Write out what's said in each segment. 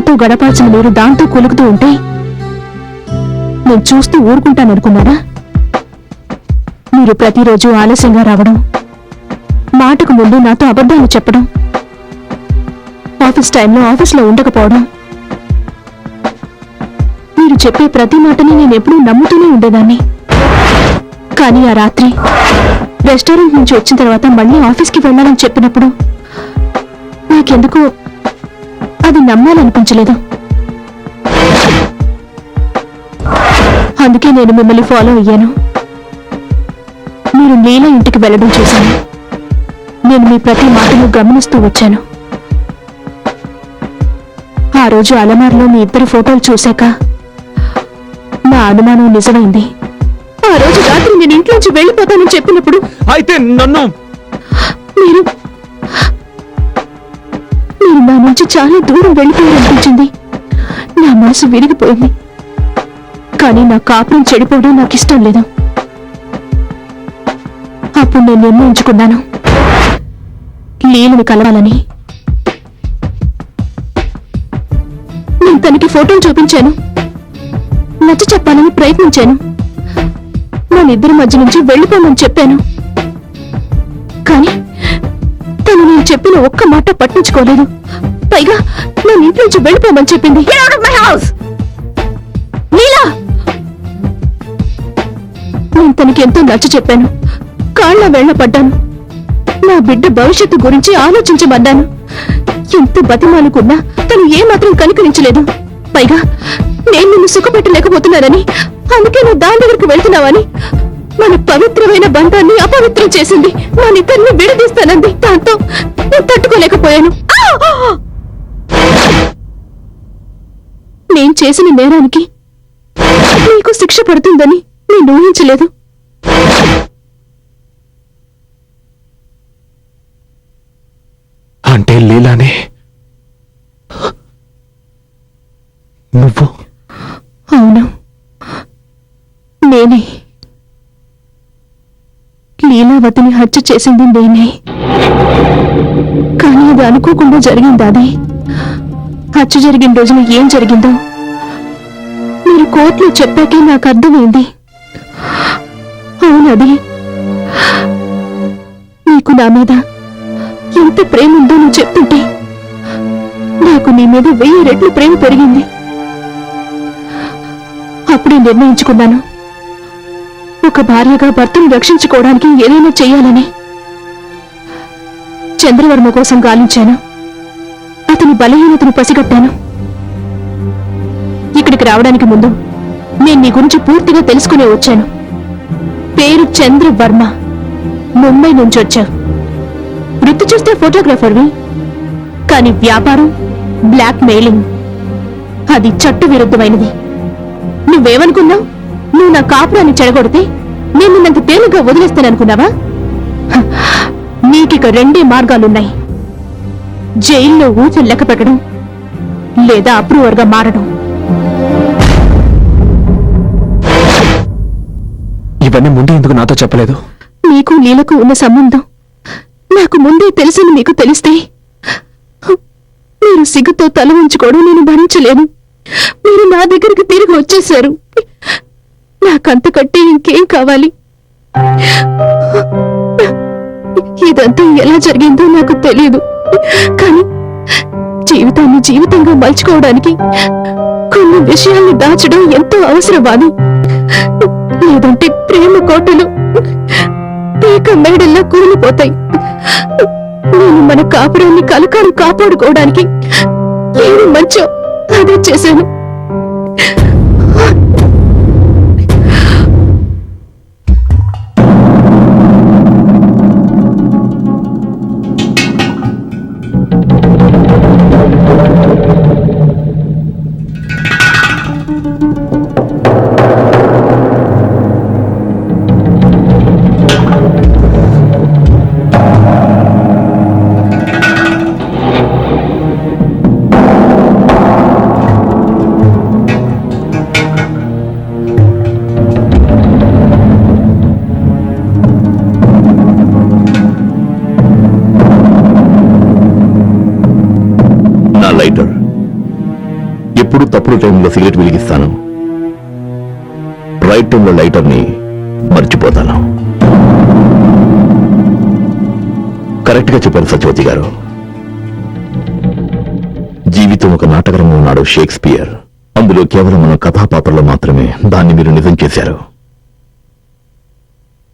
నాతో గడపాల్సిన మీరు దాంతో కొలుకుతూ ఉంటే నేను చూస్తూ ఊరుకుంటాననుకున్నారా? మీరు ప్రతిరోజు ఆలస్యంగా రావడం, మాటకు ముందు నాతో అబద్ధాలు చెప్పడం, ఆఫీస్ టైంలో ఆఫీస్లో ఉండకపోవడం, మీరు చెప్పే ప్రతి మాటని నేనెప్పుడూ నమ్ముతూనే ఉండేదాన్ని. కానీ ఆ రాత్రి రెస్టారెంట్ నుంచి వచ్చిన తర్వాత మళ్ళీ ఆఫీస్కి వెళ్ళాలని చెప్పినప్పుడు నాకెందుకో అది నమ్మాలనిపించలేదు. అందుకే నేను మిమ్మల్ని ఫాలో అయ్యాను. మీరు లీల ఇంటికి వెళ్ళడం చూశాను. నేను మీ ప్రతి మాటను గమనిస్తూ వచ్చాను. ఆ రోజు అలమార్లో మీ ఇద్దరి ఫోటోలు చూశాక నా అనుమానం నిజమైంది. ఆ రోజు రాత్రి నేను ఇంట్లోంచి వెళ్ళిపోతానని చెప్పినప్పుడు అయితే నన్ను మీరు నా నుంచి చాలా దూరం వెళ్ళిపోయారనిపించింది. నా మనసు విరిగిపోయింది. కానీ నా కాపురం చెడిపోవడం నాకు ఇష్టం లేదు. అప్పుడు నేను నిర్ణయించుకున్నాను, లీలను కలవాలని. నేను తనకి ఫోటోలు చూపించాను, నచ్చ చెప్పాలని ప్రయత్నించాను, మనిద్దరి మధ్య నుంచి వెళ్ళిపోమని చెప్పాను. కానీ తను నేను చెప్పిన ఒక్క మాట పట్టించుకోలేదు. పైగా నేను ఇంటి నుంచి వెళ్ళిపోమని చెప్పింది. లీలా, నేను తనకి ఎంతో నచ్చ చెప్పాను, కాళ్ళ వేళ్ల పడ్డాను, నా బిడ్డ భవిష్యత్తు గురించి ఆలోచించమన్నాను. ఎంత బతిమాలుకున్నా తను ఏమాత్రం కనికరించలేదు. పైగా నేను నిన్ను సుఖపెట్టలేకపోతున్నానని, అందుకే నువ్వు దాని దగ్గరికి వెళ్తున్నావని, మన పవిత్రమైన బంధాన్ని అపవిత్రం చేసింది, మనిద్దరిని విడదీస్తానంది. దాంతో నేను తట్టుకోలేకపోయాను. నేను చేసిన నేరానికి నీకు శిక్ష పడుతుందని నేను ఊహించలేదు. అంటే లీలానే నువ్వు? అవును, నేనే. లీలావతిని హత్య చేసింది నేనే. కానీ అది అనుకోకుండా జరిగింది. అది హత్య జరిగిన రోజున ఏం జరిగిందో మీరు కోర్టులో చెప్పాకే నాకు అర్థమైంది. అవునది నీకు నా మీద ఎంత ప్రేమ ఉందో నువ్వు చెప్తుంటే నాకు నీ మీద 1000 రెట్లు ప్రేమ పెరిగింది. అప్పుడే నిర్ణయించుకున్నాను, ఒక భార్యగా భర్తను రక్షించుకోవడానికి ఏదైనా చెయ్యాలని. చంద్రవర్మ కోసం గాలించాను, అతని బలహీనతను పసిగట్టాను. ఇక్కడికి రావడానికి ముందు నేను నీ గురించి పూర్తిగా తెలుసుకునే వచ్చాను. పేరు చంద్రవర్మ, ముంబై నుంచి వచ్చావు. వృత్తి చూస్తే ఫోటోగ్రాఫర్వి, కానీ వ్యాపారం బ్లాక్ మెయిలింగ్, అది చట్ట విరుద్ధమైనది. నువ్వేమనుకున్నావు? నువ్వు నా కాపురాన్ని చెడగొడితే నేను నిన్నంత తేలిగ్గా వదిలేస్తాననుకున్నావా? నీకిక 2 మార్గాలున్నాయి. జైల్లో ఊచలు లెక్క పెట్టడం, లేదా అప్రూవర్గా మారడం. ఇవన్నీ ముందే ఎందుకు నాతో చెప్పలేదు? నీకు లీలకు ఉన్న సంబంధం నాకు ముందే తెలుసని మీకు తెలిస్తే మీరు సిగ్గుతో తల ఉంచుకోవడం నేను భరించలేను. మీరు నా దగ్గరికి తిరిగి వచ్చేశారు. నాకంతకంటే ఇంకేం కావాలి? ఇదంతా ఎలా జరిగిందో నాకు తెలియదు, కానీ జీవితాన్ని జీవితంగా మలుచుకోవడానికి కొన్ని విషయాల్ని దాచడం ఎంతో అవసరమని. లేదంటే ప్రేమ కోటలు పీక మేడల్లా కూలిపోతాయి. నేను మన కాపురాన్ని కలకాలం కాపాడుకోవడానికి ఏమి మంచో అదే చేశాను. తప్పుడు టైంలో సిగరెట్ వెలిగిస్తాను, రైట్ టైంలో లైటర్ని మర్చిపోతాను. కరెక్ట్ గా చెప్పారు సత్యవతి గారు. జీవితం ఒక నాటకరంలో ఉన్నాడు షేక్స్పియర్. అందులో కేవలం మన కథాపాత్రలో మాత్రమే దాన్ని మీరు నిజం చేశారు.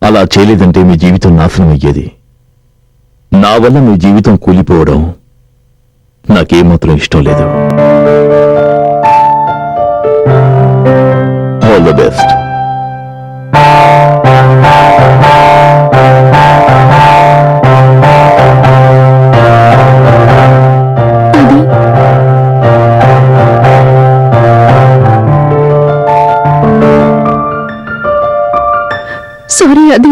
అలా చేయలేదంటే మీ జీవితం నాశనం అయ్యేది. నా వల్ల మీ జీవితం కూలిపోవడం నాకేమాత్రం ఇష్టం లేదు. All the best. సారీ అది.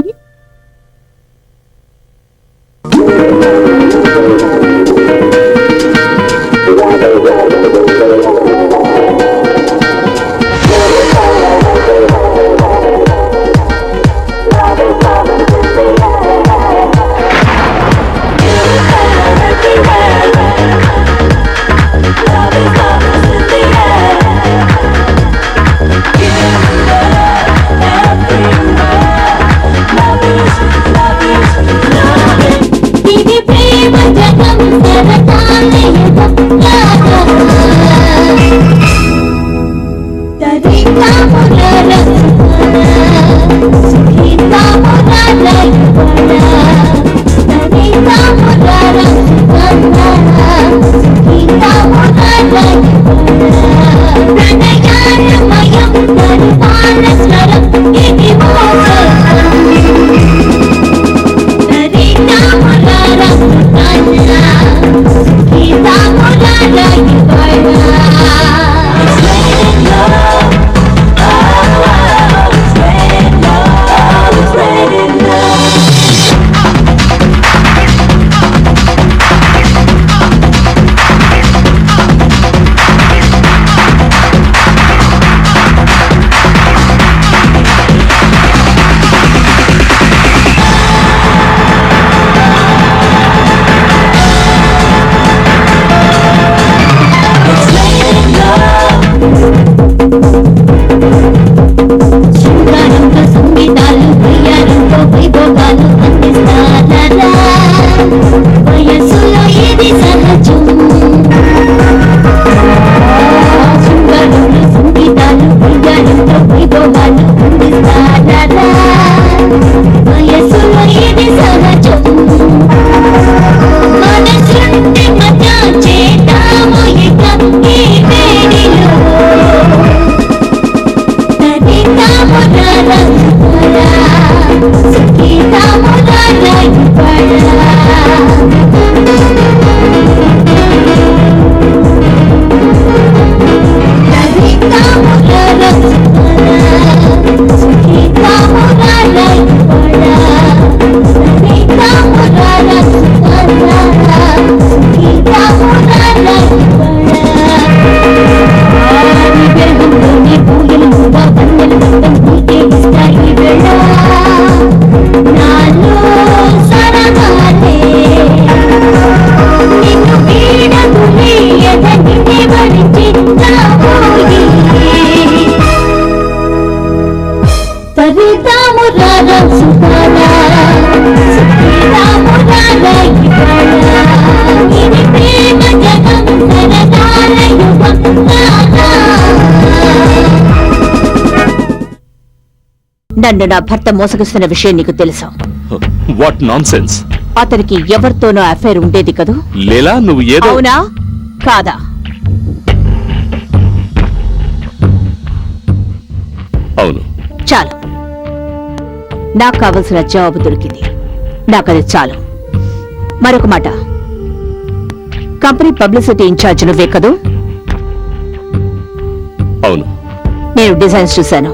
నన్ను నా భర్త మోసగిస్తున్న విషయం నీకు తెలుసా? What non sense. అతనికి ఎవరితోనో అఫైర్ ఉండేది కదూ? లేలా నువ్వు ఏదో. అవునా కాదా? అవును. చాలు, నాకు కావలసిన జవాబు దొరికింది. నాకది చాలు. మరొక మాట, కంపెనీ పబ్లిసిటీ ఇన్ఛార్జ్ నువ్వే కదూ? అవును. నేను డిజైన్స్ చూశాను.